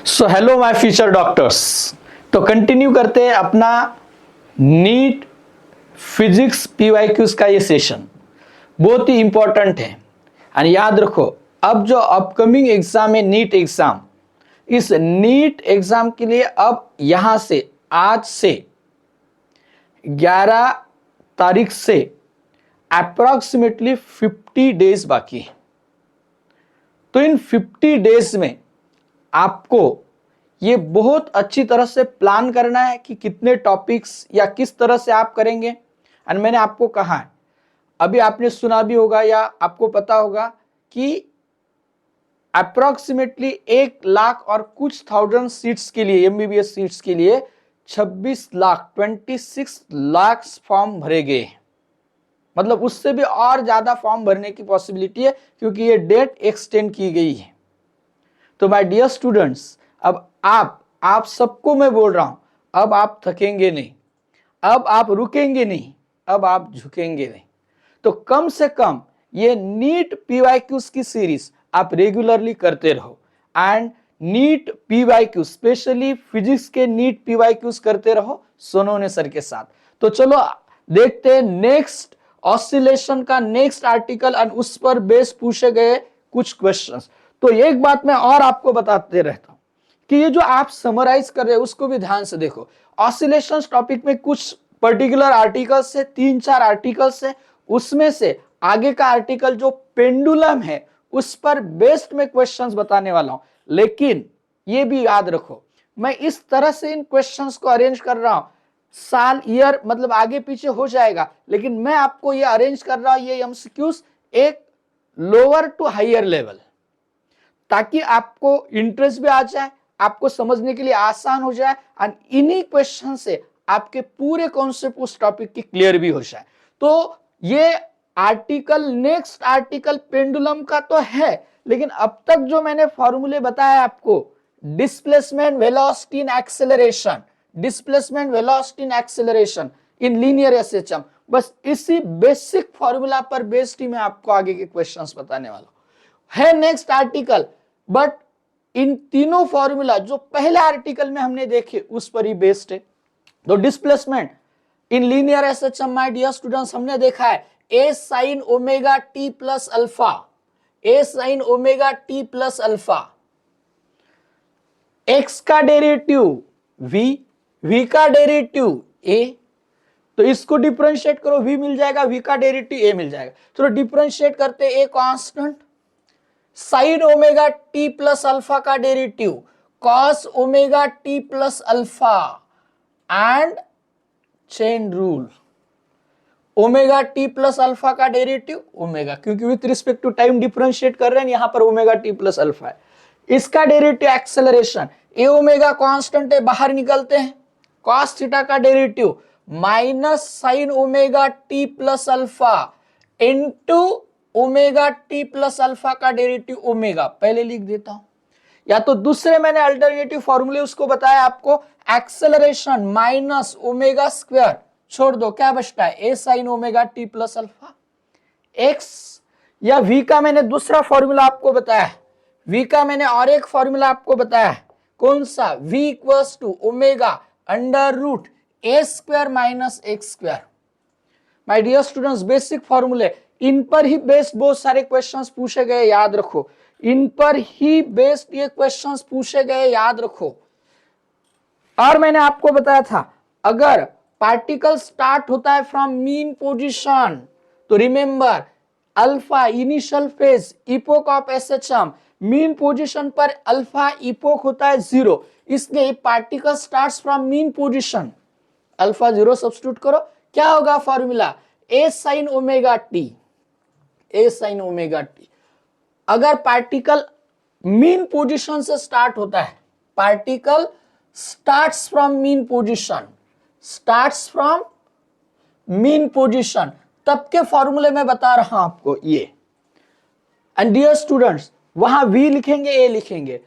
So hello my future doctors. तो continue करते हैं अपना नीट फिजिक्स पीवाईक्यूज का ये सेशन, बहुत ही इंपॉर्टेंट है। और याद रखो, अब जो अपकमिंग एग्जाम है नीट एग्जाम, इस नीट एग्जाम के लिए अब यहां से आज से 11 तारीख से अप्रॉक्सीमेटली 50 डेज बाकी है। तो इन 50 डेज में आपको ये बहुत अच्छी तरह से प्लान करना है कि कितने टॉपिक्स या किस तरह से आप करेंगे। और मैंने आपको कहा है, अभी आपने सुना भी होगा या आपको पता होगा कि अप्रॉक्सीमेटली 1 लाख और कुछ थाउजेंड सीट्स के लिए, एमबीबीएस सीट्स के लिए 26 लाख फॉर्म भरे गए हैं। मतलब उससे भी और ज्यादा फॉर्म भरने की पॉसिबिलिटी है, क्योंकि ये डेट एक्सटेंड की गई है। तो माय डियर स्टूडेंट्स, अब आप सबको मैं बोल रहा हूं, अब आप थकेंगे नहीं, अब आप रुकेंगे नहीं, अब आप झुकेंगे नहीं। तो कम से कम ये नीट पीवाईक्यूज की सीरीज आप रेगुलरली करते रहो। And NEET PYQ, specially physics के नीट पीवाईक्यूज करते रहो सोनोने सर के साथ। तो चलो देखते हैं नेक्स्ट ऑसिलेशन का नेक्स्ट आर्टिकल और उस पर बेस पूछे गए कुछ क्वेश्चंस। तो एक बात मैं और आपको बताते रहता हूं कि ये जो आप समराइज कर रहे हो उसको भी ध्यान से देखो। ऑसिलेशन टॉपिक में कुछ पर्टिकुलर आर्टिकल्स है, 3-4 आर्टिकल्स है, उसमें से आगे का आर्टिकल जो पेंडुलम है उस पर बेस्ड में क्वेश्चंस बताने वाला हूं। लेकिन ये भी याद रखो, मैं इस तरह से इन क्वेश्चंस को अरेंज कर रहा हूं, साल ईयर मतलब आगे पीछे हो जाएगा, लेकिन मैं आपको ये अरेंज कर रहा हूं ये एमसीक्यूज एक लोअर टू हायर लेवल, ताकि आपको इंटरेस्ट भी आ जाए, आपको समझने के लिए आसान हो जाए और इन्हीं क्वेश्चन से आपके पूरे कॉन्सेप्ट उस टॉपिक की क्लियर भी हो जाए। तो ये आर्टिकल नेक्स्ट आर्टिकल पेंडुलम का तो है, लेकिन अब तक जो मैंने फॉर्मूले बताया आपको, displacement velocity and acceleration, displacement velocity and acceleration in linear SHM, बस इसी बेसिक फॉर्मूला पर बेस्ड ही मैं आपको आगे के क्वेश्चंस बताने वाला हूं। है नेक्स्ट आर्टिकल, बट इन तीनों फॉर्मूला जो पहले आर्टिकल में हमने देखे उस पर ही बेस्ड है। तो displacement in linear SHM my dear students हमने देखा है a sine omega T plus alpha, a sine omega T plus alpha, x का डेरिवेटिव वी, वी का डेरिवेटिव ए। तो इसको डिफरेंशिएट करो, वी मिल जाएगा, वी का डेरिवेटिव ए मिल जाएगा। चलो डिफरेंशिएट करते, a constant, sine omega T plus alpha का derivative cos omega T plus alpha and chain rule, omega T plus alpha का डेरिवेटिव ओमेगा, क्योंकि with respect to time differentiate कर रहे हैं, यहां पर ओमेगा टी प्लस अल्फा है। इसका डेरिवेटिव एक्सेलरेशन, ए ओमेगा कांस्टेंट है, बाहर निकलते हैं, कॉस थीटा का derivative minus sine omega T plus alpha into omega T plus alpha का डेरिवेटिव ओमेगा। पहले लिख देता हूं, या तो दूसरे मैंने अल्टरनेटिव फॉर्मूले उसको बताया आपको, एक्सेलरेशन माइनस ओमेगा स्क्वायर, छोड़ दो, क्या बचता है a sine omega T plus alpha x. या वी का मैंने दूसरा फॉर्मूला आपको बताया, वी का मैंने और एक फॉर्मूला आपको बताया, कौन सा, v equals to omega under root A square minus x square. My dear students, basic फॉर्मूले, इन पर ही बेस्ड बहुत सारे क्वेश्चंस पूछे गए, याद रखो, इन पर ही बेस्ड ये क्वेश्चंस पूछे गए, याद रखो। और मैंने आपको बताया था, अगर पार्टिकल स्टार्ट होता है फ्रॉम मीन पोजीशन, तो remember alpha initial phase epoch of SHM, mean position पर अल्फा इपोक होता है 0, इसलिए particle starts from mean position, alpha 0 substitute करो, क्या होगा formula, a sine omega T, A sine omega T. अगर पार्टिकल मीन पोजीशन से स्टार्ट होता है, particle starts from mean position, starts from mean position, तब के फॉर्मूले में बता रहा हूं आपको ये। एंड डियर स्टूडेंट्स, वहां v लिखेंगे, a लिखेंगे,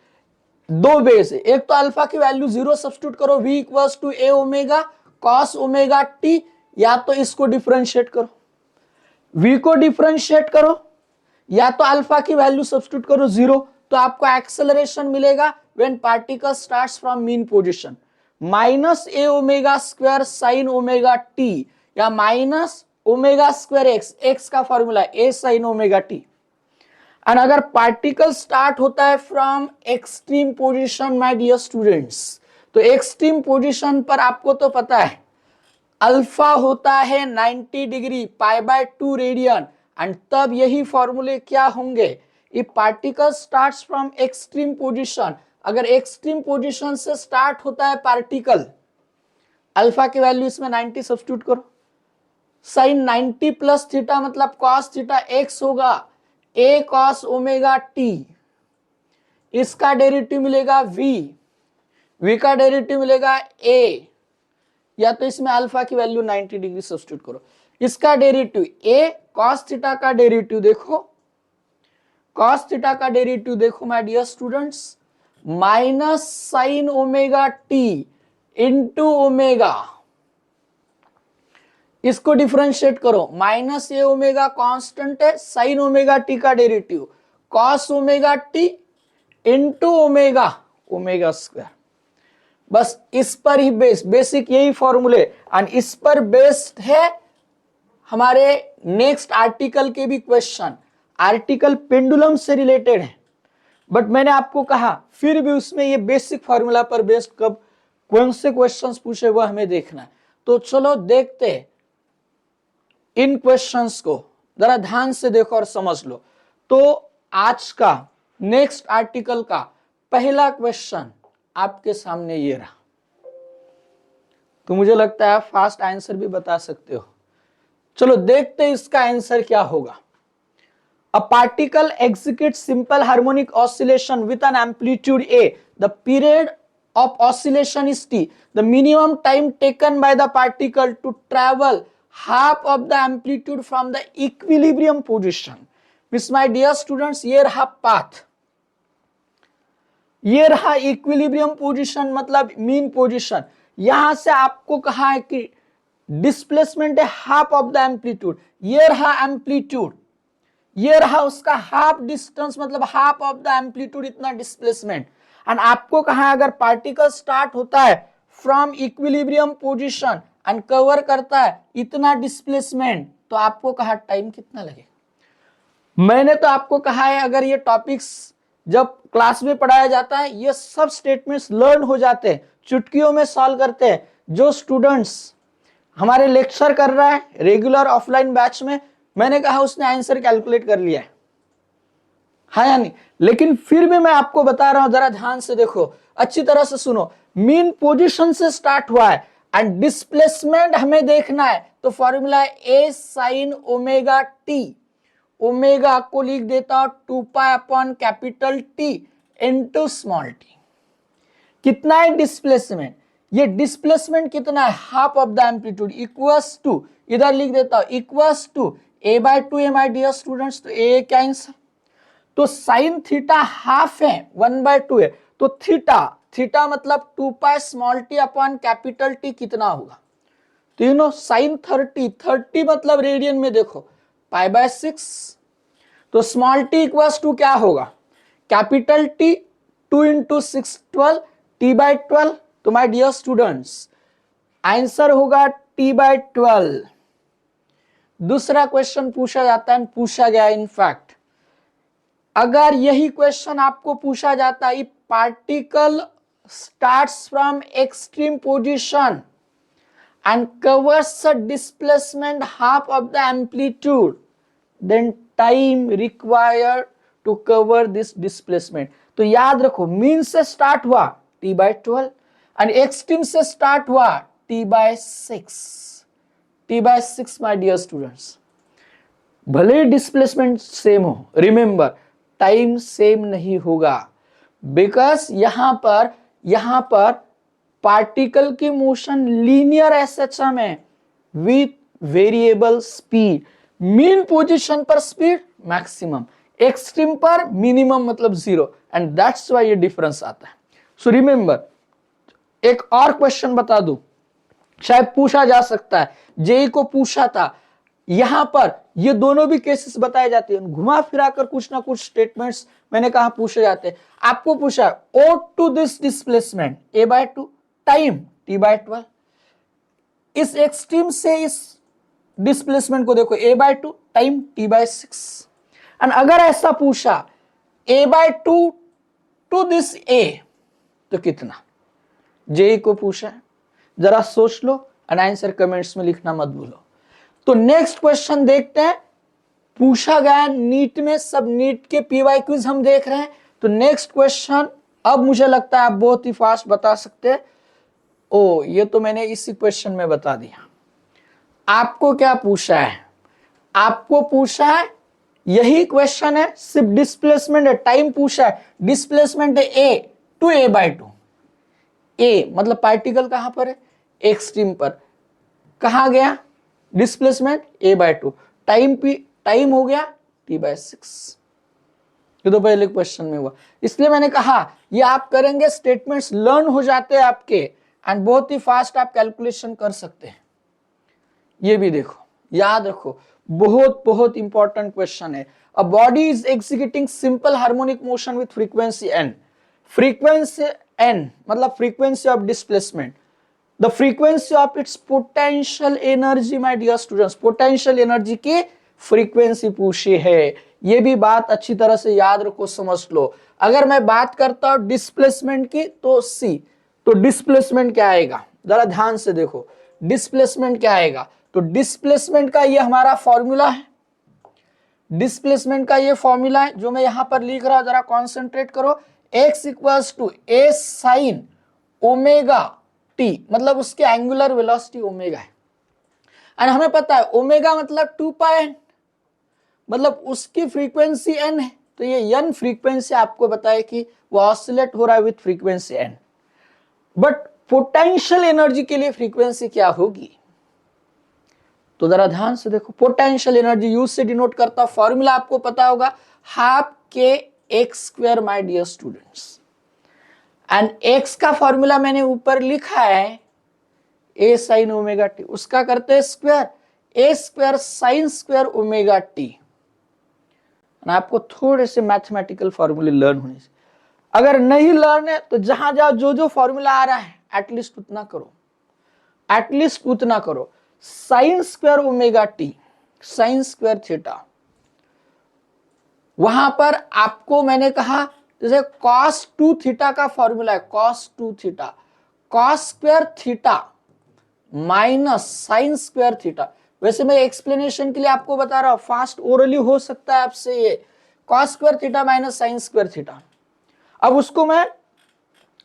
दो बेस है, एक तो अल्फा की वैल्यू 0 सब्स्टिट्यूट करो, v equals to a omega cos omega t, या तो इसको डिफरेंशिएट करो, v को डिफरेंशिएट करो, या तो अल्फा की वैल्यू सब्स्टिट्यूट करो 0, तो आपको एक्सेलरेशन मिलेगा when particle starts from mean position, minus a omega square sine omega t या minus omega square x, x का formula a sine omega t. And अगर पार्टिकल स्टार्ट होता है from extreme position my dear students, तो extreme position पर आपको तो पता है अल्फा होता है 90 degree pi by 2 radian, and तब यही फॉर्मूले क्या होंगे, if particle starts from extreme position, अगर एक्सट्रीम पोजीशन से स्टार्ट होता है पार्टिकल, अल्फा की वैल्यू इसमें 90 सब्स्टिट्यूट करो, साइन 90 प्लस थीटा मतलब कॉस थीटा एक्स होगा, ए कॉस ओमेगा टी, इसका डेरिवेटिव मिलेगा वी का डेरिवेटिव मिलेगा ए, या तो इसमें अल्फा की वैल्यू 90 डिग्री सब्स्टिट्यूट करो, इसका डेरिवेटिव ए कॉस थीटा का डेरिवेटिव देखो, कॉस थीटा का डेरिवेटिव देखो my dear students, minus sine omega t into omega, इसको डिफरेंशिएट करो, माइनस ए ओमेगा कांस्टेंट है, साइन ओमेगा टी का derivative cos omega t into omega, omega square, बस इस पर ही बेसिक यही फॉर्मूले, एंड इस पर बेस्ड है हमारे नेक्स्ट आर्टिकल के भी क्वेश्चन, आर्टिकल पेंडुलम से रिलेटेड है, बट मैंने आपको कहा फिर भी उसमें ये बेसिक फॉर्मूला पर बेस्ड कब कौन से क्वेश्चंस पूछे वो हमें देखना है। तो चलो देखते हैं इन क्वेश्चंस को, जरा ध्यान से देखो और समझ लो। तो आज का नेक्स्ट आर्टिकल का पहला क्वेश्चन आपके सामने ये रहा, तो मुझे लगता है फास्ट आंसर भी बता सकते हो। चलो देखते हैं इसका आंसर क्या होगा। A particle executes simple harmonic oscillation with an amplitude A. The period of oscillation is t. The minimum time taken by the particle to travel half of the amplitude from the equilibrium position. Miss my dear students, ये रहा path, ये रहा equilibrium position मतलब mean position. यहां से आपको कहा है कि डिस्प्लेसमेंट है हाफ ऑफ द एम्पलीट्यूड, ये रहा एम्पलीट्यूड, ये रहा उसका हाफ डिस्टेंस मतलब हाफ ऑफ द एम्पलीट्यूड इतना डिस्प्लेसमेंट, एंड आपको कहा है अगर पार्टिकल स्टार्ट होता है from equilibrium position and cover करता है इतना डिस्प्लेसमेंट, तो आपको कहा टाइम कितना लगेगा। मैंने तो आपको कहा है अगर ये टॉपिक्स जब क्लास में पढ़ाया जाता है ये सब स्टेटमेंट्स लर्न हो जाते हैं, चुटकियों में सॉल्व करते हैं। जो स्टूडेंट्स हमारे लेक्चर कर रहा है रेगुलर ऑफलाइन बैच में, मैंने कहा उसने आंसर कैलकुलेट कर लिया है या नहीं, लेकिन फिर भी मैं आपको बता रहा हूं, जरा ध्यान से देखो, अच्छी तरह से सुनो। मीन पोजीशन से स्टार्ट हुआ है एंड डिस्प्लेसमेंट हमें देखना है, तो फॉर्मूला है a sine omega t, omega को लिख देता हूं 2 pi upon capital T into small t. कितना है डिस्प्लेसमेंट, ये डिस्प्लेसमेंट कितना है half of the amplitude equals to, इधर लिख देता हूं इक्वल्स टू ए बाय 2 है माय डियर स्टूडेंट्स, तो ए क्या आंसर, तो साइन थीटा हाफ है 1/2 है, तो थीटा मतलब 2 pi small T upon capital T कितना होगा, तो यू नो साइन 30 मतलब रेडियन में देखो पाई बाय 6, तो स्मॉल टी इक्वल्स टू क्या होगा capital T 2 into 6 12 T by 12, तो माय डियर स्टूडेंट्स आंसर होगा टी बाय 12। दूसरा क्वेश्चन पूछा जाता है, पूछा गया इनफैक्ट, अगर यही क्वेश्चन आपको पूछा जाता है particle starts from extreme position and covers the displacement half of the amplitude, then time required to cover this displacement, तो याद रखो मीन से स्टार्ट हुआ t by 12 and एक्सट्रीम से स्टार्ट हुआ t by 6 my dear students। भले displacement same हो, remember time same नहीं होगा, बिकॉज यहां पर पार्टिकल की मोशन लीनियर एसएचएम है with variable speed. Mean position पर स्पीड मैक्सिमम, एक्सट्रीम पर मिनिमम मतलब 0, एंड दैट्स व्हाई ये डिफरेंस आता है। सो रिमेंबर, एक और क्वेश्चन बता दूं, शायद पूछा जा सकता है, जेई को पूछा था, यहां पर ये दोनों भी केसेस बताए जाते हैं, घुमा फिरा कर कुछ ना कुछ स्टेटमेंट्स मैंने कहा पूछे जाते हैं। आपको पूछा ओ to this displacement a/2 time t/12, इस एक्सट्रीम से इस डिस्प्लेसमेंट को देखो a/2 टाइम t/6। एंड अगर ऐसा पूछा a/2 टू दिस a तो कितना, जे को पूछा है, जरा सोच लो एंड आंसर कमेंट्स में लिखना मत भूलो। तो नेक्स्ट क्वेश्चन देखते हैं, पूछा गया नीट में, सब नीट के पीवाई क्विज हम देख रहे हैं। तो नेक्स्ट क्वेश्चन अब मुझे लगता है आप बहुत ही फास्ट बता सकते हैं। ओ ये तो मैंने इसी क्वेश्चन में बता दिया। आपको क्या पूछा है, आपको पूछा है यही क्वेश्चन है, सिर्फ डिस्प्लेसमेंट है, टाइम पूछा है। डिस्प्लेसमेंट है a टू a/2, a मतलब पार्टिकल कहां पर है, एक्सट्रीम पर, कहां गया डिस्प्लेसमेंट a/2, टाइम हो गया t/6। ये तो पहले क्वेश्चन में हुआ, इसलिए मैंने कहा ये आप करेंगे स्टेटमेंट्स लर्न हो जाते हैं आपके एंड बहुत ही फास्ट आप कैलकुलेशन कर सकते हैं। ये भी देखो, याद रखो, बहुत बहुत इंपॉर्टेंट क्वेश्चन है। A body is executing simple harmonic motion with frequency n, frequency n मतलब frequency of displacement, the frequency of its potential energy. My dear students, potential energy की फ्रीक्वेंसी पूछी है, ये भी बात अच्छी तरह से याद रखो, समझ लो। अगर मैं बात करता हूं डिस्प्लेसमेंट की तो c, तो डिस्प्लेसमेंट क्या आएगा, जरा ध्यान से देखो, डिस्प्लेसमेंट क्या आएगा। तो डिस्प्लेसमेंट का ये हमारा फॉर्मूला है, डिस्प्लेसमेंट का ये फॉर्मूला है जो मैं यहां पर लिख रहा हूं, जरा कॉन्सेंट्रेट करो। x equals to a sine omega t, मतलब उसके एंगुलर वेलोसिटी ओमेगा है, और हमें पता है ओमेगा मतलब 2πn, मतलब उसकी फ्रीक्वेंसी n है, तो ये n फ्रीक्वेंसी आपको बताए कि वो ऑसिलेट हो रहा है with frequency n। But potential energy के लिए फ्रीक्वेंसी क्या होगी, तो जरा ध्यान से देखो। पोटेंशियल एनर्जी यूज से डिनोट करता, फॉर्मूला आपको पता होगा, हाफ के x square my dear students, and x का फॉर्मूला मैंने ऊपर लिखा है ए साइन ओमेगा टी, उसका करते हैं स्क्वायर, ए square sine square omega t. आपको थोड़े से मैथमेटिकल फॉर्मूले लर्न होने से, अगर नहीं लर्न है तो जहां जहां जो जो फॉर्मूला आ रहा है एटलीस्ट उतना करो, एटलीस्ट उतना करो। Sign square omega T, sign square theta, वहां पर आपको मैंने कहा जैसे cos 2 थीटा का फॉर्मूला है, cos 2 theta, cos square theta minus sine square theta. वैसे मैं एक्सप्लेनेशन के लिए आपको बता रहा हूं, फास्ट ओरली हो सकता है आपसे ये, cos square theta minus sine square theta. अब उसको मैं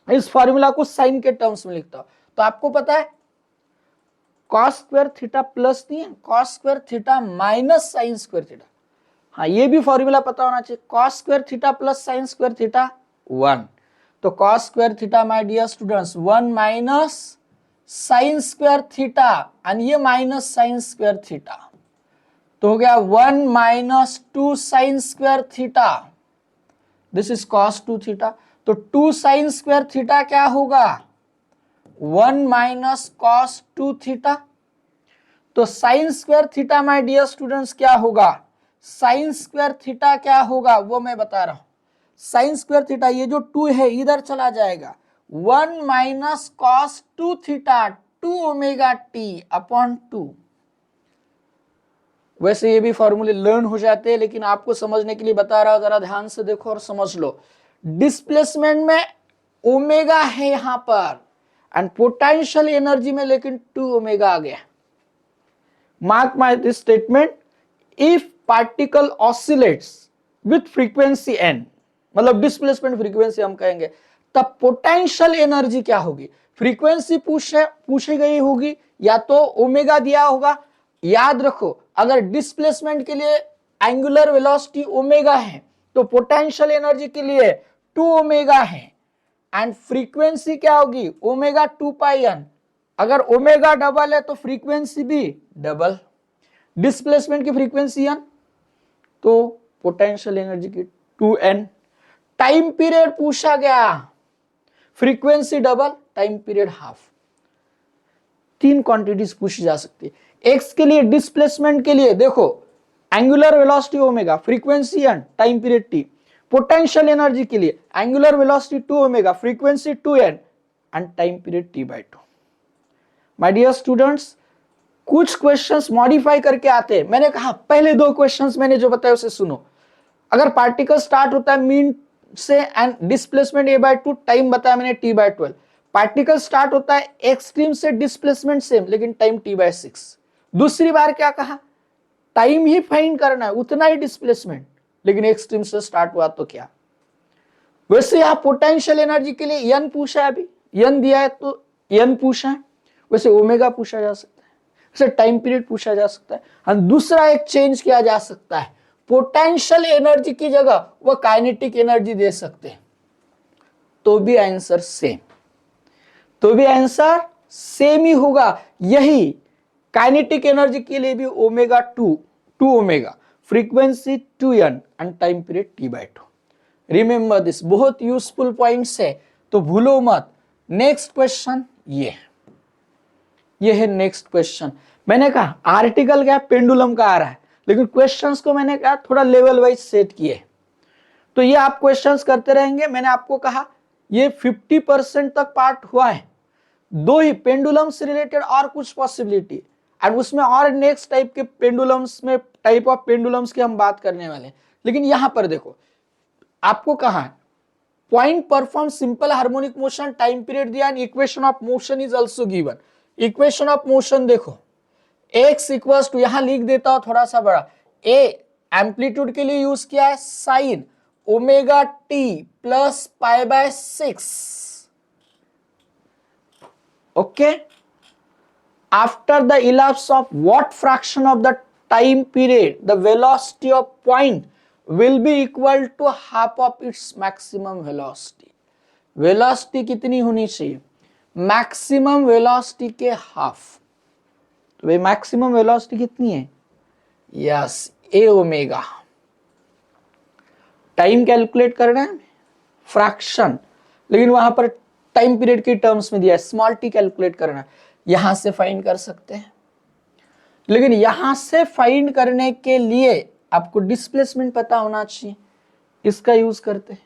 इस फॉर्मूला को साइन के टर्म्स में लिखता हूं, तो आपको पता है cos स्क्वायर थीटा प्लस नहीं है, cos square theta minus sine square theta. हाँ ये भी फॉर्मूला पता होना चाहिए, cos square theta plus sine square theta 1, तो cos square theta my dear students 1 minus sine square theta, और ये माइनस साइन स्क्वायर थीटा, तो हो गया 1 minus 2 sine square theta, this is cos 2 theta. तो 2 साइन स्क्वायर थीटा क्या होगा, 1 minus cos 2 theta. तो sine square theta my dear students क्या होगा, साइन स्क्वायर थीटा क्या होगा वो मैं बता रहा हूं। साइन स्क्वायर थीटा, ये जो 2 है इधर चला जाएगा, 1 minus cos 2 theta 2 omega T upon 2। वैसे ये भी फॉर्मूले लर्न हो जाते हैं, लेकिन आपको समझने के लिए बता रहा हूं, जरा ध्यान से देखो और समझ लो। डिस्प्लेसमेंट में ओमेगा है यहां पर, एंड पोटेंशियल एनर्जी में लेकिन 2 ओमेगा आ गया। Mark my this statement, if particle oscillates with frequency n, मतलब डिस्प्लेसमेंट फ्रीक्वेंसी हम कहेंगे, तब पोटेंशियल एनर्जी क्या होगी, फ्रीक्वेंसी पूछी गई होगी या तो ओमेगा दिया होगा। याद रखो अगर डिस्प्लेसमेंट के लिए एंगुलर वेलोसिटी ओमेगा है तो पोटेंशियल एनर्जी के लिए 2 ओमेगा है, एंड फ्रीक्वेंसी क्या होगी ओमेगा 2πn। अगर ओमेगा डबल है तो फ्रीक्वेंसी भी डबल, डिस्प्लेसमेंट की फ्रीक्वेंसी n तो पोटेंशियल एनर्जी की 2n। टाइम पीरियड पूछा गया, frequency double, time period half. 3 quantities पूछी जा सकती है। एक्स के लिए डिस्प्लेसमेंट के लिए देखो angular velocity omega, frequency n, time period t। Potential energy के लिए angular velocity 2 omega, frequency 2n and time period t/2। My dear students, कुछ क्वेश्चंस मॉडिफाई करके आते हैं। मैंने कहा पहले 2 क्वेश्चंस मैंने जो बताया उसे सुनो। अगर पार्टिकल स्टार्ट होता है मीन से एंड डिस्प्लेसमेंट a/2, टाइम बताया मैंने t/12। पार्टिकल स्टार्ट होता है एक्सट्रीम से, डिस्प्लेसमेंट सेम, लेकिन टाइम t/6। दूसरी बार क्या कहा, टाइम ही फाइंड करना है, उतना ही डिस्प्लेसमेंट, लेकिन एक्सट्रीम से स्टार्ट हुआ तो क्या। वैसे यहां पोटेंशियल एनर्जी के लिए n पूछा है, अभी n दिया है तो n पूछा है, वैसे ओमेगा पूछा जा सकता है, वैसे टाइम पीरियड पूछा जा सकता है। और दूसरा एक चेंज किया जा सकता है, पोटेंशियल एनर्जी की जगह वह काइनेटिक एनर्जी दे सकते हैं, तो भी आंसर सेम, तो भी आंसर सेम ही होगा। यही काइनेटिक एनर्जी के लिए भी omega 2 omega, frequency 2n and time period t/2। Remember this, बहुत यूजफुल पॉइंट्स है, तो भूलो मत। नेक्स्ट क्वेश्चन ये है नेक्स्ट क्वेश्चन। मैंने कहा आर्टिकल क्या पेंडुलम का आ रहा है, लेकिन क्वेश्चंस को मैंने कहा थोड़ा लेवल वाइज सेट किए, तो ये आप क्वेश्चंस करते रहेंगे। मैंने आपको कहा ये 50% तक पार्ट हुआ है, 2 ही पेंडुलम से रिलेटेड और कुछ पॉसिबिलिटी, एंड उसमें और नेक्स्ट टाइप के पेंडुलम्स में टाइप ऑफ पेंडुलम्स की हम बात करने वाले हैं। लेकिन यहां पर देखो आपको कहा है point perform simple harmonic motion, time period दिया, and equation of motion is also given. Equation of motion देखो, x इक्वल्स टू, यहां लिख देता हूं थोड़ा सा बड़ा, a एम्पलीट्यूड के लिए यूज किया है sine omega T plus π/6। Okay, after the elapse of what fraction of the time period the velocity of point will be equal to half of its maximum velocity। Velocity कितनी होनी चाहिए, maximum velocity के half. तो भाई maximum velocity कितनी है, yes a omega. Time calculate करना है फ्रैक्शन, लेकिन वहां पर टाइम पीरियड के टर्म्स में दिया है, स्मॉल t कैलकुलेट करना है, यहां से फाइंड कर सकते हैं। लेकिन यहां से फाइंड करने के लिए आपको डिस्प्लेसमेंट पता होना चाहिए, इसका यूज करते हैं।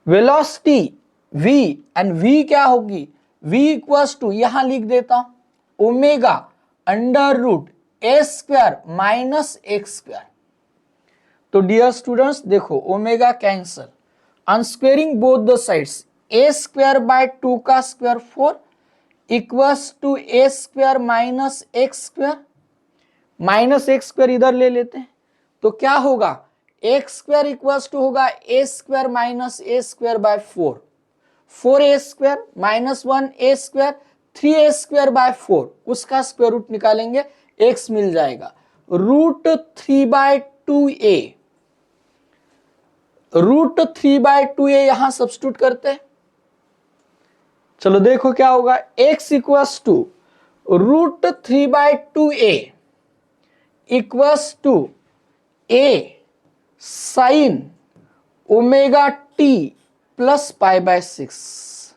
वेलोसिटी v एंड v क्या होगी, v इक्वल्स टू, यहां लिख देता हूं omega under root a square minus x square. तो डियर स्टूडेंट्स देखो omega cancel, unsquaring both the sides, a square by 2 का square 4 equals to a square minus x square, minus x square इधर ले लेते हैं, तो क्या होगा, एक्स स्क्वायर इक्वल्स टू होगा a square minus a square by 4, 4a square minus 1a square, 3a square by 4, उसका स्क्वायर रूट निकालेंगे, x मिल जाएगा रूट 3/2a, रूट 3/2a यहां सब्स्टिट्यूट करते हैं। चलो देखो क्या होगा, x equals to root 3/2a equals to a sine omega T plus π/6,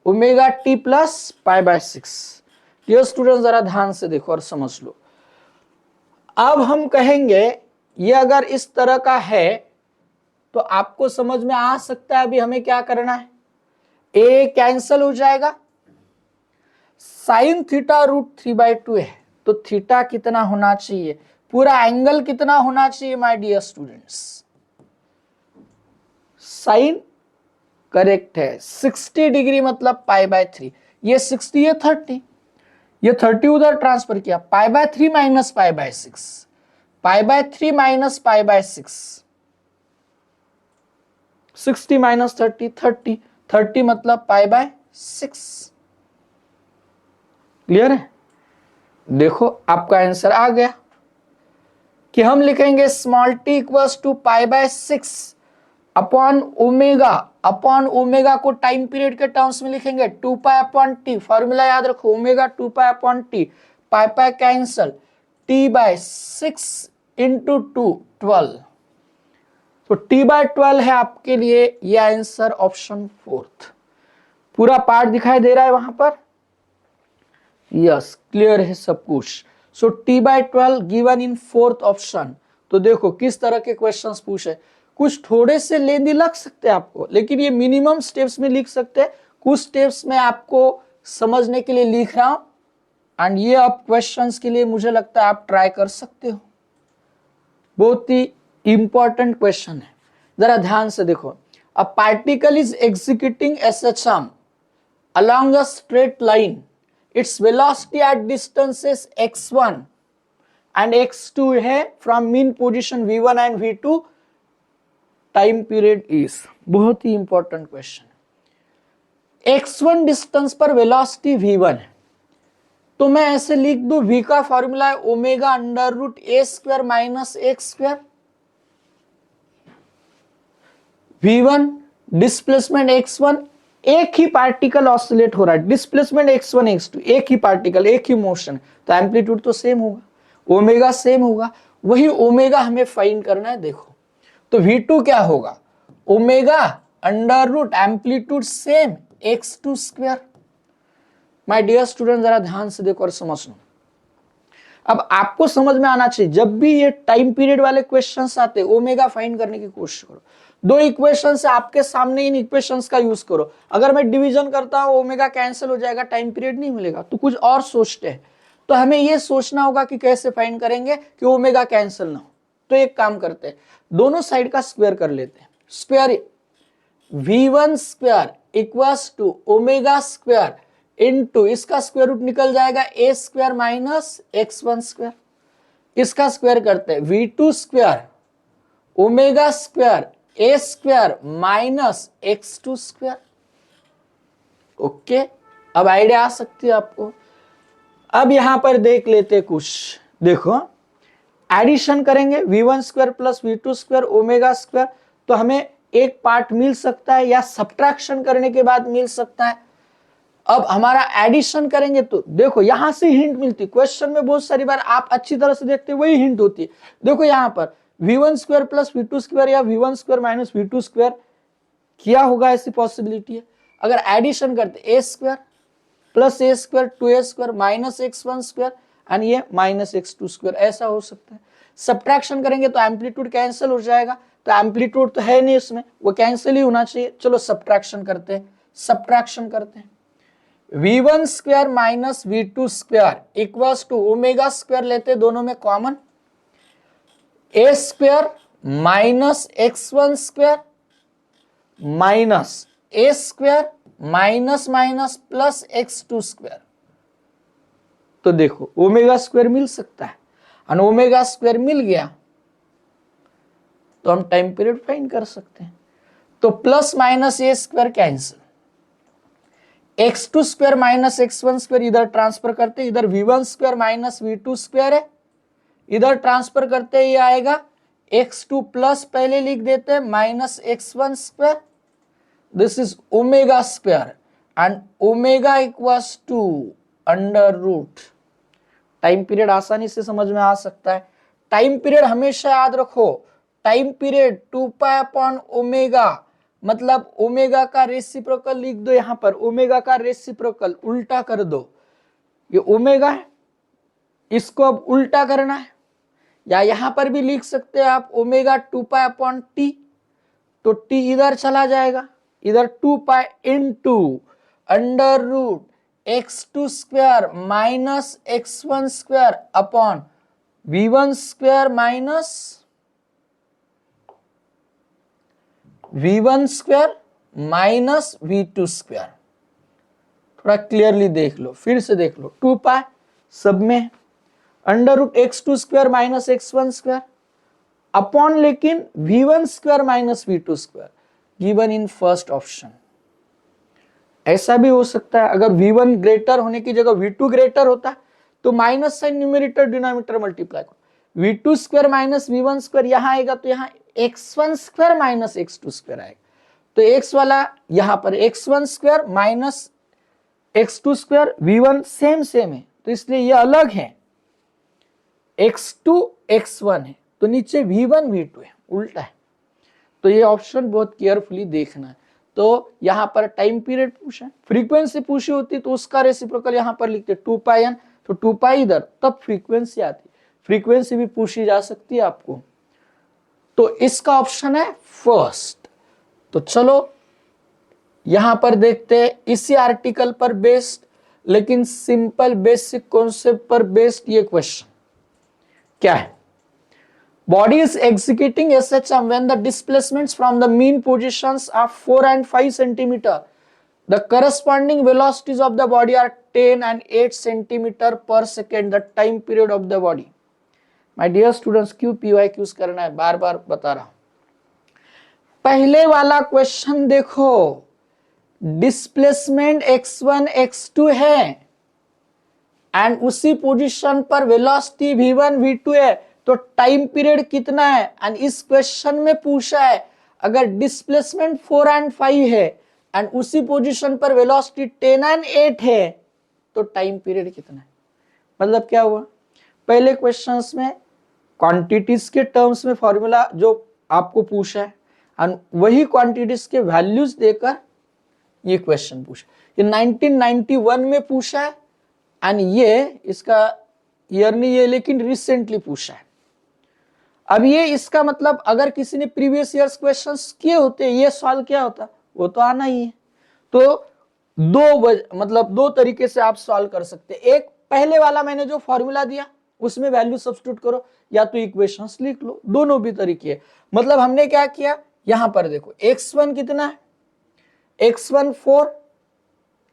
omega T plus π/6। Dear student जरा ध्यान से देखो और समझ लो। अब हम कहेंगे ये अगर इस तरह का है तो आपको समझ में आ सकता है अभी हमें क्या करना है, a कैंसल हो जाएगा, साइन थीटा रूट 3/2 है, तो थीटा कितना होना चाहिए, पूरा एंगल कितना होना चाहिए my dear students, sine correct है 60 डिग्री मतलब π/3, ये 60 ये 30, ये 30 उधर ट्रांसफर किया, π/3 माइनस π/6, π/3 माइनस π/6, 60 माइनस 30 30, 30 मतलब π/6। क्लियर है, देखो आपका आंसर आ गया कि हम लिखेंगे small t equals to π/6 upon omega को टाइम पीरियड के टर्म्स में लिखेंगे 2π/t, फॉर्मूला याद रखो ओमेगा 2π/t, पाई कैंसल, t/6 इंटू 2 12, तो t/12 है आपके लिए ये आंसर ऑप्शन 4। पूरा पार्ट दिखाई दे रहा है वहां पर, यस क्लियर है सब कुछ। सो t/12 given in 4th option. तो देखो किस तरह के क्वेश्चंस पूछे, कुछ थोड़े से लेंदी लग सकते हैं आपको, लेकिन ये मिनिमम स्टेप्स में लिख सकते हैं, कुछ स्टेप्स में आपको समझने के लिए लिख रहा हूं, एंड ये अब क्वेश्चंस के लिए मुझे लगता है आप ट्राई कर सकते हो। बहुत ही इंपॉर्टेंट क्वेश्चन है, जरा ध्यान से देखो। A particle is executing SHM along a straight line. Its velocity at distances x1 and x2 है from mean position v1 and v2. Time period is, बहुत ही इंपॉर्टेंट क्वेश्चन। x1 डिस्टेंस पर velocity v1 है, तो मैं ऐसे लिख दूं, v का फॉर्मूला है ओमेगा अंडर रूट ए square minus x square. v1 displacement x1, एक ही पार्टिकल ऑसिलेट हो रहा है, डिस्प्लेसमेंट x1 x2, एक ही पार्टिकल, एक ही मोशन, तो एम्पलीट्यूड तो सेम होगा, ओमेगा सेम होगा, वही ओमेगा हमें फाइंड करना है। देखो तो v2 क्या होगा, omega under root amplitude same x2 square. My dear student जरा ध्यान से देखो और समझ लो। अब आपको समझ में आना चाहिए, जब भी ये टाइम पीरियड वाले क्वेश्चंस आते हैं ओमेगा फाइंड करने की कोशिश करो। दो इक्वेशन से आपके सामने इन इक्वेशंस का यूज करो। अगर मैं डिवीजन करता हूं ओमेगा कैंसिल हो जाएगा, टाइम पीरियड नहीं मिलेगा, तो कुछ और सोचते हैं, तो हमें यह सोचना होगा कि कैसे फाइंड करेंगे कि ओमेगा कैंसिल ना हो। तो एक काम करते हैं, दोनों साइड का स्क्वायर कर लेते हैं। Square v1 square equals to omega square into, इसका स्क्वायर रूट निकल जाएगा A square minus x1 square. इसका स्क्वायर करते हैं v2 स्क्वायर ओमेगा स्क्वायर ए square minus x2 square. Okay, अब आइडिया आ सकती है आपको। अब यहां पर देख लेते कुछ, देखो एडिशन करेंगे v1 square plus v2 square omega square, तो हमें एक पार्ट मिल सकता है, या सब्ट्रैक्शन करने के बाद मिल सकता है। अब हमारा एडिशन करेंगे तो देखो यहां से हिंट मिलती, क्वेश्चन में बहुत सारी बार आप अच्छी तरह से देखते वही हिंट होती है। देखो यहां पर v1 square plus v2 square या v1 square minus v2 square किया होगा, ऐसी पॉसिबिलिटी है। अगर एडिशन करते A square plus A square 2a square minus x1 square and ये माइनस x2 स्क्वायर, ऐसा हो सकता है। सब्ट्रैक्शन करेंगे तो एम्पलीट्यूड कैंसिल हो जाएगा, तो एम्पलीट्यूड तो है नहीं इसमें, वो कैंसिल ही होना चाहिए। चलो सब्ट्रैक्शन करते हैं, सब्ट्रैक्शन करते हैं। v1 square minus v2 square equals to omega square लेते, दोनों में common, A square minus x1 square minus A square minus minus plus x2 square. तो देखो ओमेगा स्क्वायर मिल सकता है, और ओमेगा स्क्वायर मिल गया तो हम टाइम पीरियड फाइंड कर सकते हैं। तो plus minus A square cancel, x2 square minus x1 square इधर ट्रांसफर करते, इधर v1 square minus v2 square है, इधर ट्रांसफर करते ये आएगा x2 प्लस पहले लिख देते हैं minus x1 square, this is omega square and omega equals to under root. Time period आसानी से समझ में आ सकता है। टाइम पीरियड हमेशा याद रखो, time period 2 pi upon omega, मतलब ओमेगा का रेसिप्रोकल लिख दो, यहां पर ओमेगा का रेसिप्रोकल उल्टा कर दो, ये ओमेगा है, इसको अब उल्टा करना है, या यहां पर भी लिख सकते हैं आप ओमेगा 2 पाई अपॉन टी, तो टी इधर चला जाएगा, इधर 2 pi into under root x2 square minus x1 square upon v1 square minus v1 square minus v2 square. थोड़ा क्लियरली देख लो, फिर से देख लो, 2 पाई सब में under root x2 square minus x1 square upon, लेकिन v1 square minus v2 square given in first option. ऐसा भी हो सकता है अगर v1 ग्रेटर होने की जगह v2 ग्रेटर होता तो minus sine numerator denominator multiply करो, v2 square minus v1 square यहां आएगा तो यहां x1 square minus x2 square आएगा, तो x वाला यहां पर x1 square minus x2 square, v1 same same है तो इसलिए ये अलग है, x2 x1 है तो नीचे v1 v2 है, उल्टा है। तो ये ऑप्शन बहुत केयरफुली देखना है। तो यहां पर टाइम पीरियड पूछा है, फ्रीक्वेंसी पूछी होती तो उसका रेसिप्रोकल यहां पर लिखते 2 पाई n, तो 2 पाई इधर, तब फ्रीक्वेंसी आती, फ्रीक्वेंसी भी पूछी जा सकती है आपको। तो इसका ऑप्शन है फर्स्ट। तो चलो यहां पर देखते हैं इसी आर्टिकल पर बेस्ड, लेकिन सिंपल बेसिक कॉन्सेप्ट पर बेस्ड ये क्वेश्चन क्या है। Body is executing SHM when the displacements from the mean positions are 4 and 5 centimeter. The corresponding velocities of the body are 10 and 8 centimeter per second. The time period of the body. My dear students, क्यों PYQs करना है, बार बार बता रहा हूं। पहले वाला question देखो, displacement x1 x2 है एंड उसी पोजीशन पर वेलोसिटी v1 v2 है, तो टाइम पीरियड कितना है। एंड इस क्वेश्चन में पूछा है अगर डिस्प्लेसमेंट 4 एंड 5 है एंड उसी पोजीशन पर वेलोसिटी 10 एंड 8 है, तो टाइम पीरियड कितना है। मतलब क्या हुआ, पहले क्वेश्चंस में क्वांटिटीज के टर्म्स में फॉर्मूला जो आपको पूछा है एंड वही क्वांटिटीज के वैल्यूज देकर ये क्वेश्चन पूछा। ये 1991 में पूछा है एंड ये इसका ईयर नहीं है लेकिन रिसेंटली पूछा है। अब ये इसका मतलब अगर किसी ने प्रीवियस ईयर्स क्वेश्चंस किए होते ये सवाल क्या होता, वो तो आना ही है। तो दो तरीके से आप सॉल्व कर सकते। एक, पहले वाला मैंने जो फॉर्मूला दिया उसमें वैल्यू सब्स्टिट्यूट करो या तो इक्वेशंस लिख लो, दोनों भी तरीके है। मतलब हमने क्या किया, यहां पर देखो x1 कितना है, x1 4,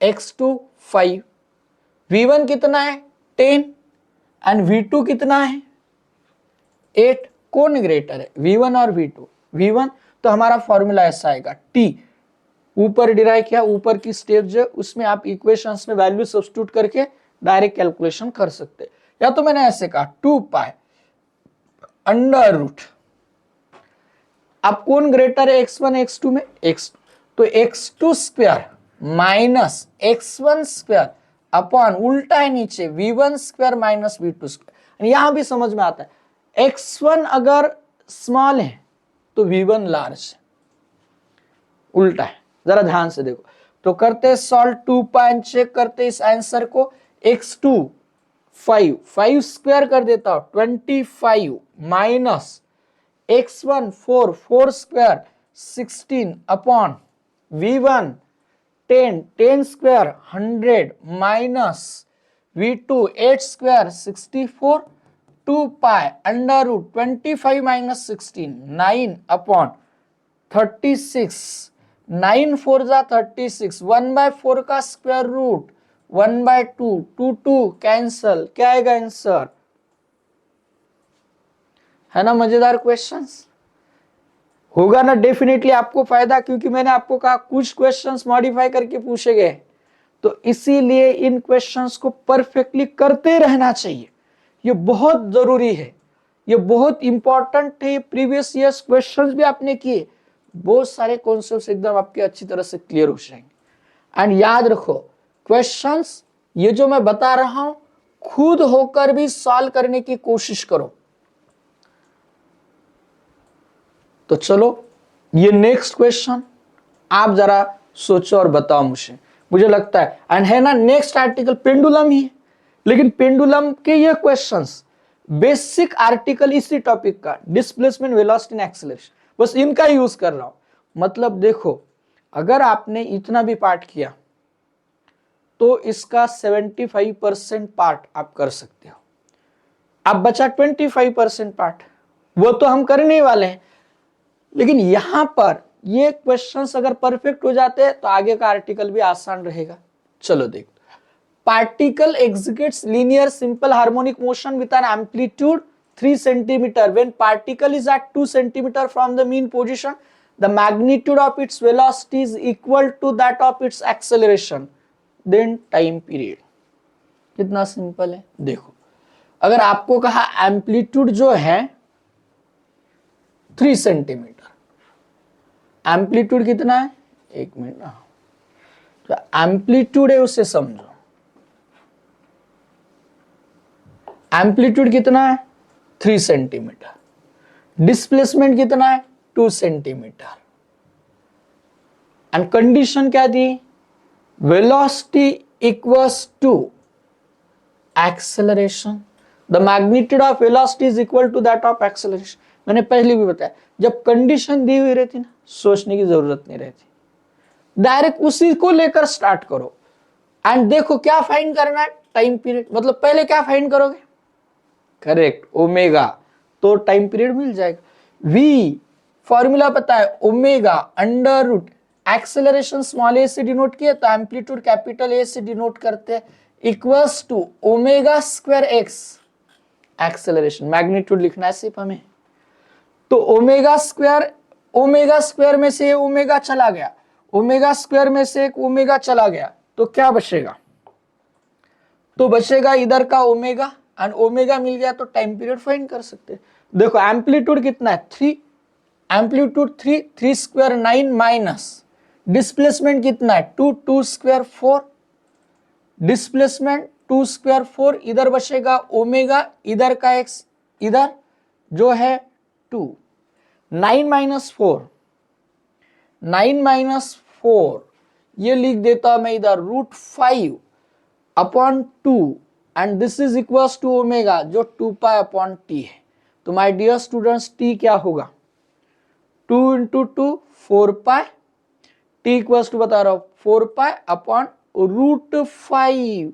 x2 5, v1 कितना है 10 एंड v2 कितना है 8। कौन ग्रेटर है, v1 और v2। v1 तो हमारा फॉर्मूला ऐसा आएगा, t ऊपर डिराइव किया, ऊपर की स्टेप जो उसमें आप इक्वेशंस में वैल्यू सब्स्टिट्यूट करके डायरेक्ट कैलकुलेशन कर सकते। या तो मैंने ऐसे कहा 2 पाई अंडर रूट। अब कौन ग्रेटर है x1 x2 में, x, तो x2 square minus x1 square upon उल्टा है नीचे v1 square minus v2 square. यहां भी समझ में आता है x1 अगर स्मॉल है तो v1 लार्ज है, उल्टा है। जरा ध्यान से देखो, तो करते सॉल्व 2 पाई चेक करते इस आंसर को। x2 5 स्क्वायर कर देता हूं 25 minus x1 4 square 16 upon v1 10 square 100 minus v2 8 square 64 2 pi under root 25 minus 16 9 upon 36 9 4 जा 36 1/4 का स्क्वायर रूट 1/2 2 कैंसल, क्या आएगा आंसर, है ना। मजेदार क्वेश्चंस होगा ना, डेफिनेटली आपको फायदा, क्योंकि मैंने आपको कहा कुछ क्वेश्चंस मॉडिफाई करके पूछे गए, तो इसीलिए इन क्वेश्चंस को परफेक्टली करते रहना चाहिए। ये बहुत जरूरी है, ये बहुत इंपॉर्टेंट है। प्रीवियस ईयर्स क्वेश्चंस भी आपने किए, बहुत सारे कॉन्सेप्ट्स एकदम आपके अच्छी तरह से क्लियर हो जाएंगे। एंड याद रखो क्वेश्चंस ये जो मैं बता रहा हूं खुद होकर भी सॉल्व करने की कोशिश करो। तो चलो ये नेक्स्ट क्वेश्चन आप जरा सोचो और बताओ मुझे लगता है एंड है ना नेक्स्ट आर्टिकल पेंडुलम ही है, लेकिन पेंडुलम के ये क्वेश्चंस बेसिक आर्टिकल इसी टॉपिक का डिस्प्लेसमेंट वेलोसिटी एंड एक्सेलरेशन, बस इनका यूज कर रहा हूं। मतलब देखो अगर आपने इतना भी पार्ट किया तो इसका 75% पार्ट आप कर सकते हो। अब बचा 25% पार्ट, वो तो हम करने वाले हैं, लेकिन यहां पर ये क्वेश्चंस अगर परफेक्ट हो जाते हैं तो आगे का आर्टिकल भी आसान रहेगा। चलो देखो, particle executes linear simple harmonic motion with an amplitude 3 centimeter. When particle is at 2 centimeter from the mean position, the magnitude of its velocity is equal to that of its acceleration. Then time period. कितना simple है देखो, अगर आपको कहा amplitude जो है 3 centimetre, amplitude कितना है, एक मिनट ना, तो एम्पलीट्यूड है उसे समझो, एम्पलीट्यूड कितना है 3 सेंटीमीटर, डिस्प्लेसमेंट कितना है 2 सेंटीमीटर, एंड कंडीशन क्या दी, velocity equals to acceleration, the magnitude of velocity is equal to that of acceleration. मैंने पहले भी बताया, जब कंडीशन दी हुई रहती ना, सोचने की जरूरत नहीं रहती, डायरेक्ट उसी को लेकर स्टार्ट करो। एंड देखो क्या फाइंड करना है, टाइम पीरियड। मतलब पहले क्या फाइंड करोगे, करेक्ट, ओमेगा, तो टाइम पीरियड मिल जाएगा। वी फॉर्मूला पता है, omega under root acceleration small A से डिनोट किया, तो एम्पलीट्यूड कैपिटल ए से डिनोट करते हैं, equals to omega square x acceleration, magnitude लिखना है सिर्फ हमें। तो ओमेगा स्क्वायर में से ओमेगा चला गया, ओमेगा स्क्वायर में से एक ओमेगा चला गया, तो क्या बचेगा, तो बचेगा इधर का ओमेगा, एंड ओमेगा मिल गया तो टाइम पीरियड फाइंड कर सकते हैं। देखो एम्पलीट्यूड कितना है 3, एम्पलीट्यूड 3 स्क्वायर 9 माइनस डिस्प्लेसमेंट कितना है 2 स्क्वायर 4, डिस्प्लेसमेंट 2 स्क्वायर 4, इधर बचेगा ओमेगा, इधर का एक्स, इधर जो है 2, 9 माइनस 4 ये लिख देता हूं मैं इधर √5 upon 2, and this is equals to omega जो 2 पाई अपॉन टी है। तो माय डियर स्टूडेंट्स टी क्या होगा, 2 into 2 4 pi, T equals to बता रहा हूं 4 पाई अपॉन √5।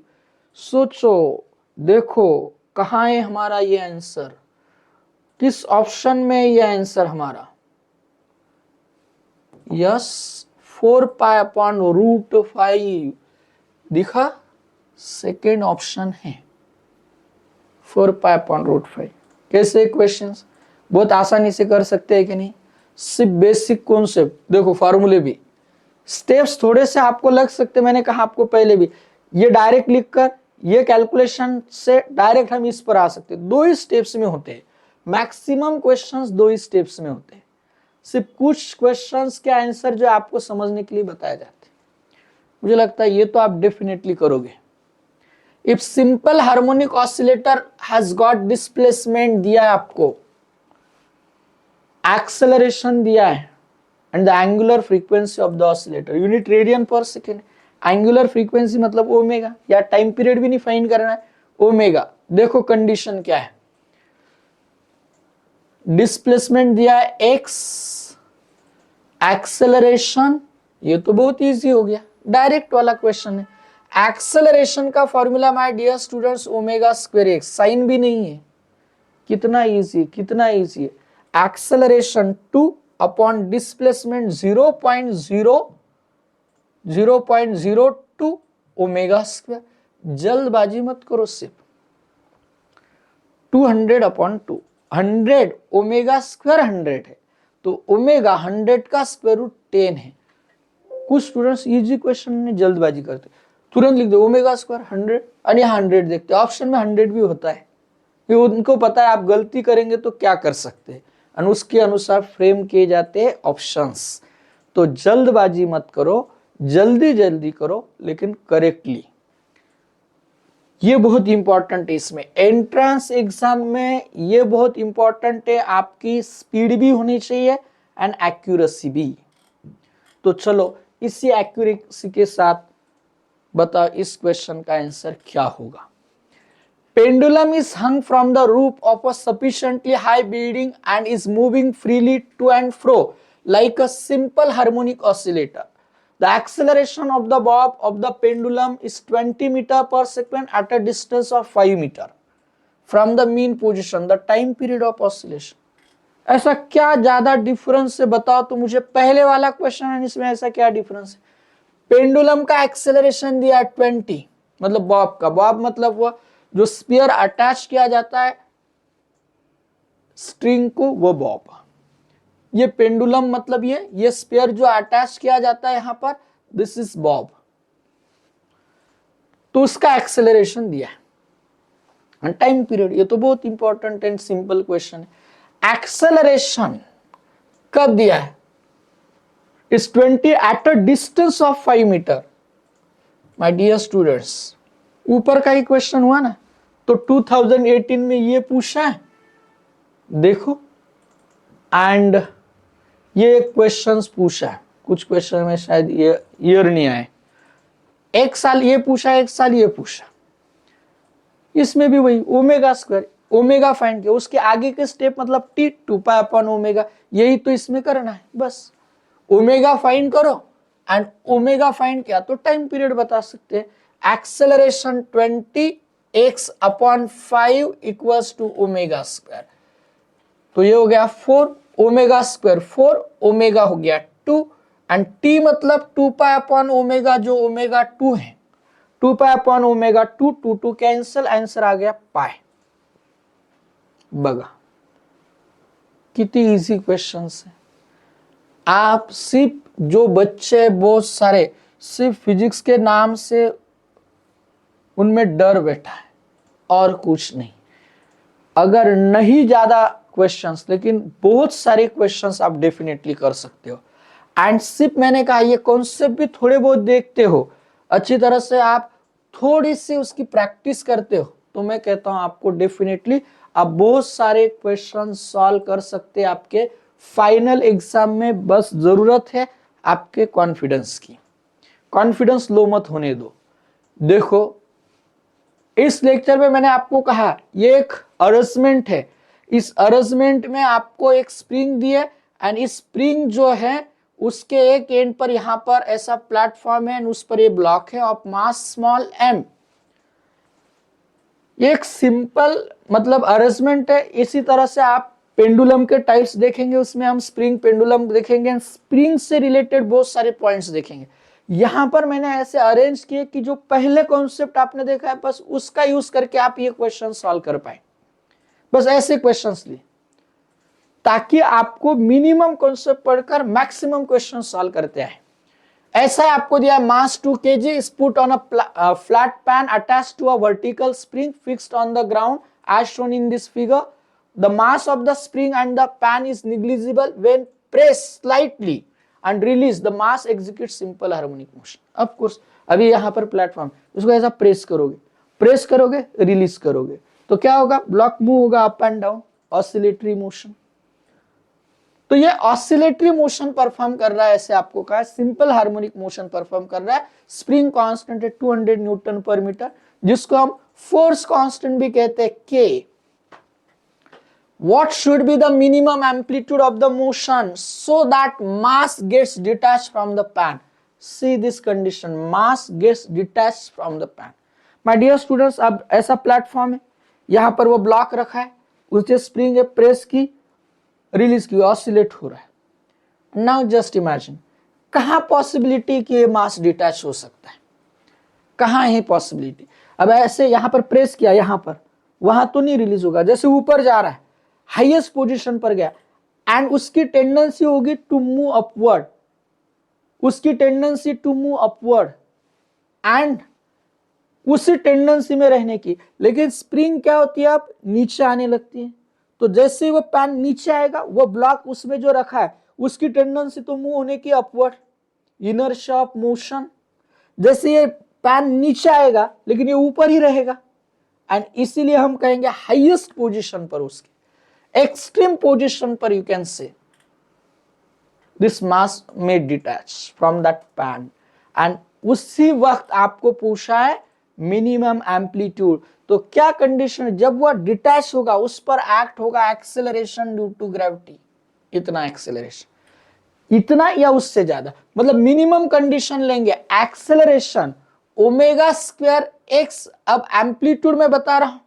सोचो, देखो कहां है हमारा ये आंसर, किस ऑप्शन में ये आंसर हमारा, यस 4 पाई अपॉन √5 दिखा, सेकेंड ऑप्शन है 4 पाई अपॉन √5। कैसे क्वेश्चंस बहुत आसानी से कर सकते हैं कि नहीं, सिर्फ बेसिक कॉन्सेप्ट, देखो फॉर्मूले भी, स्टेप्स थोड़े से आपको लग सकते, मैंने कहा आपको पहले भी, ये डायरेक्ट लिखकर ये कैलकुलेशन से डायरेक्ट हम इस पर आ सकते, 2 ही स्टेप्स में होते हैं, मैक्सिमम क्वेश्चंस 2 ही स्टेप्स में होते हैं, सिर्फ कुछ क्वेश्चंस के आंसर जो आपको समझने के लिए बताए जाते हैं। मुझे लगता है ये तो आप डेफिनेटली करोगे। If simple harmonic oscillator has got displacement दिया है आपको, एक्सेलरेशन दिया है, and the angular frequency of the oscillator unit radian पर सेकेंड, एंगुलर फ्रीक्वेंसी मतलब ओमेगा, या टाइम पीरियड भी नहीं फाइंड करना है, ओमेगा। देखो कंडीशन क्या है, डिस्प्लेसमेंट दिया है x, एक्सेलरेशन, ये तो बहुत इजी हो गया, डायरेक्ट वाला क्वेश्चन है। एक्सेलरेशन का formula my dear students omega square x, sine भी नहीं है, कितना इजी, कितना इजी है। Acceleration 2 upon displacement 0.02 omega square, जल्दबाजी मत करो, सिर्फ 200 अपॉन 2, 100 ओमेगा स्क्वायर 100 है, तो ओमेगा 100 का स्क्वायर रूट 10 है। कुछ स्टूडेंट्स इजी क्वेश्चन में जल्दबाजी करते, तुरंत लिख दो ओमेगा स्क्वायर 100, और यहाँ 100 देखते, ऑप्शन में 100 भी होता है, उनको पता है आप गलती करेंगे तो क्या कर सकते हैं, और उसके अनुसार फ्रेम किए जाते हैं ऑप्शंस। तो जल्दबाजी मत करो, जल्दी जल्दी करो, लेकिन करेक्टली, ये बहुत इंपॉर्टेंट है। इसमें एंट्रेंस एग्जाम में ये बहुत इंपॉर्टेंट है, आपकी स्पीड भी होनी चाहिए एंड एक्यूरेसी भी। तो चलो इसी एक्यूरेसी के साथ बताओ इस क्वेश्चन का आंसर क्या होगा। Pendulum is hung from the roof of a sufficiently high building and is moving freely to and fro like a simple harmonic oscillator. The acceleration of the bob of the pendulum is 20 meter per second at a distance of 5 meter from the mean position. The time period of oscillation. ऐसा क्या ज्यादा difference है बताओ तो मुझे, पहले वाला question है इसमें ऐसा क्या डिफरेंस है। पेंडुलम का एक्सेलरेशन दिया 20, मतलब बॉब का, बॉब मतलब वो जो स्पीयर अटैच किया जाता है स्ट्रिंग को, वो बॉब। ये पेंडुलम मतलब ये स्पीयर जो अटैच किया जाता है यहां पर, दिस इज बॉब। तो उसका एक्सेलरेशन दिया है, टाइम पीरियड, ये तो बहुत इंपॉर्टेंट एंड सिंपल क्वेश्चन है। एक्सेलरेशन कब दिया है, is 20 at a distance of 5 metre. My dear students, ऊपर का ही क्वेश्चन हुआ ना, तो 2018 में ये पूछा है, देखो, एंड ये क्वेश्चंस पूछा है, कुछ क्वेश्चन में शायद ये ईयर नहीं आए, एक साल ये पूछा, एक साल ये पूछा, इसमें भी वही ओमेगा स्क्वायर, ओमेगा फाइंड किया, उसके आगे के स्टेप मतलब टी 2 पाई अपॉन ओमेगा, यही तो इसमें करना है बस। ओमेगा फाइंड करो एंड ओमेगा फाइंड किया तो टाइम पीरियड बता सकते हैं। Acceleration 20x upon 5 equals to omega square, तो ये हो गया 4 ओमेगा स्क्वायर, 4 ओमेगा हो गया 2 एंड टी मतलब 2 पाई अपॉन ओमेगा, जो ओमेगा 2 है 2 pi upon omega 2, 2 cancel, answer आ गया पाई। बगा कितनी इजी क्वेश्चन है। आप सिर्फ जो बच्चे बहुत सारे सिर्फ फिजिक्स के नाम से उनमें डर बैठा है और कुछ नहीं। अगर नहीं ज्यादा क्वेश्चंस, लेकिन बहुत सारे क्वेश्चंस आप डेफिनेटली कर सकते हो। एंड सिर्फ मैंने कहा ये कॉन्सेप्ट भी थोड़े बहुत देखते हो, अच्छी तरह से आप थोड़ी सी उसकी प्रैक्टिस करते हो, तो मैं कहता हूं आपको डेफिनेटली आप बहुत सारे क्वेश्चन सॉल्व कर सकते हैं आपके फाइनल एग्जाम में। बस जरूरत है आपके कॉन्फिडेंस की, कॉन्फिडेंस लो मत होने दो। देखो इस लेक्चर में मैंने आपको कहा ये एक अरेंजमेंट है, इस अरेंजमेंट में आपको एक स्प्रिंग दिए एंड इस स्प्रिंग जो है उसके एक एंड पर यहां पर ऐसा प्लेटफॉर्म है, उस पर ये ब्लॉक है ऑफ मास स्मॉल m। एक सिंपल मतलब अरेंजमेंट है। इसी तरह से आप पेंडुलम के टाइप्स देखेंगे, उसमें हम स्प्रिंग पेंडुलम देखेंगे, स्प्रिंग से रिलेटेड बहुत सारे पॉइंट्स देखेंगे। यहां पर मैंने ऐसे अरेंज किए कि जो पहले कॉन्सेप्ट आपने देखा है बस उसका यूज करके आप ये क्वेश्चन सॉल्व कर पाए। बस ऐसे क्वेश्चंस लिए ताकि आपको मिनिमम कॉन्सेप्ट पढ़कर मैक्सिमम क्वेश्चन सॉल्व करते आए। ऐसा आपको दिया मास 2 kg is put on a flat pan attached to a vertical spring fixed on the ground as shown in this figure. The mass of the spring and the pan is negligible when pressed slightly and release the mass executes simple harmonic motion. Of course अभी यहाँ पर platform, उसको ऐसा press करोगे release करोगे तो क्या होगा, ब्लॉक मूव होगा up and down, oscillatory motion. तो ये ऑसिलेटरी मोशन परफॉर्म कर रहा है, ऐसे आपको कहा सिंपल हार्मोनिक मोशन परफॉर्म कर रहा है। स्प्रिंग कांस्टेंट है 200 न्यूटन पर मीटर, जिसको हम फोर्स कांस्टेंट भी कहते हैं K। What should be the minimum amplitude of the motion so that mass gets detached from the pan? See this condition, mass gets detached from the pan. My dear students, अब ऐसा platform है, यहां पर वो block रखा है, उसे spring है, प्रेस की रिलीज की, ऑसिलेट हो रहा है। नाउ जस्ट इमेजिन कहां पॉसिबिलिटी कि ये मास डिटैच हो सकता है, कहां है पॉसिबिलिटी। अब ऐसे यहां पर प्रेस किया, यहां पर, वहां तो नहीं रिलीज होगा, जैसे ऊपर जा रहा है हाईएस्ट पोजीशन पर गया एंड उसकी टेंडेंसी होगी टू मूव अपवर्ड, उसकी tendency to move upward and उसी टेंडेंसी में रहने की। लेकिन स्प्रिंग क्या होती है, आप नीचे आने लगती है, तो जैसे ही वो पैन नीचे आएगा वो ब्लॉक उसमें जो रखा है उसकी टेंडेंसी तो मूव होने की अपवर्ड, इनर्शिया ऑफ मोशन। जैसे ये पैन नीचे आएगा लेकिन ये ऊपर ही रहेगा एंड इसीलिए हम कहेंगे हाईएस्ट पोजीशन पर, उसके एक्सट्रीम पोजीशन पर you can say this mass may detach from that pan. And उसी वक्त आपको पूछा है मिनिमम एम्पलीट्यूड, तो क्या कंडीशन, जब वह डिटैच होगा उस पर एक्ट होगा एक्सेलरेशन ड्यू टू ग्रेविटी, इतना एक्सेलरेशन, इतना या उससे ज्यादा, मतलब मिनिमम कंडीशन लेंगे एक्सेलरेशन ओमेगा स्क्वायर एक्स। अब एम्पलीट्यूड में बता रहा हूं,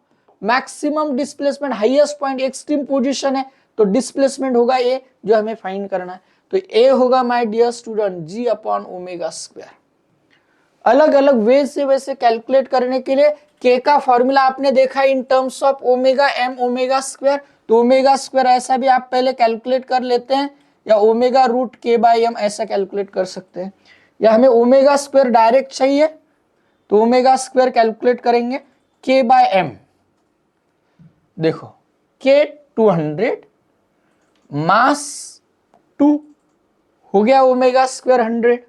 maximum displacement highest point extreme position है तो डिस्प्लेसमेंट होगा ए, जो हमें फाइंड करना है, तो ए होगा my dear student g upon omega square. अलग अलग वे से वैसे कैलकुलेट करने के लिए के का फॉर्मूला आपने देखा in terms of omega m omega square, तो ओमेगा स्क्वायर ऐसा भी आप पहले कैलकुलेट कर लेते हैं, या ओमेगा रूट के बाई एम ऐसा कैलकुलेट कर सकते हैं, या हमें ओमेगा स्क्वायर डायरेक्ट चाहिए तो ओमेगा स्क्वायर कैलकुलेट करेंगे के बाय एम। देखो के 200, मास 2 हो गया, ओमेगा स्क्वायर 100,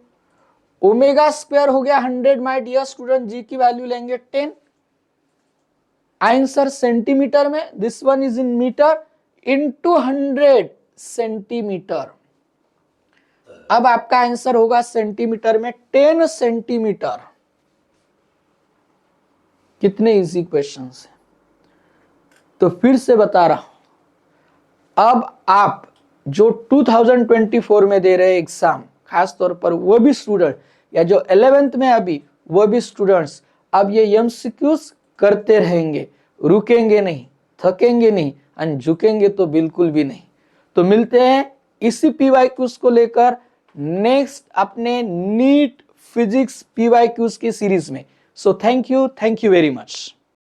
ओमेगा स्क्वायर हो गया 100 माय डियर स्टूडेंट, जी की वैल्यू लेंगे 10, आंसर सेंटीमीटर में, this one is in metre into 100 centimetre. अब आपका आंसर होगा सेंटीमीटर में 10 सेंटीमीटर। कितने इजी क्वेश्चंस हैं। तो फिर से बता रहा हूं, अब आप जो 2024 में दे रहे एग्जाम, खास तौर पर वो भी स्टूडेंट या जो 11th में अभी वो भी स्टूडेंट्स, अब ये एमसीक्यूज करते रहेंगे, रुकेंगे नहीं, थकेंगे नहीं और झुकेंगे तो बिल्कुल भी नहीं। तो मिलते हैं इसी पीवाईक्यूज को लेकर नेक्स्ट अपने नीट फिजिक्स पीवाईक्यूज की सीरीज में। So thank you very much.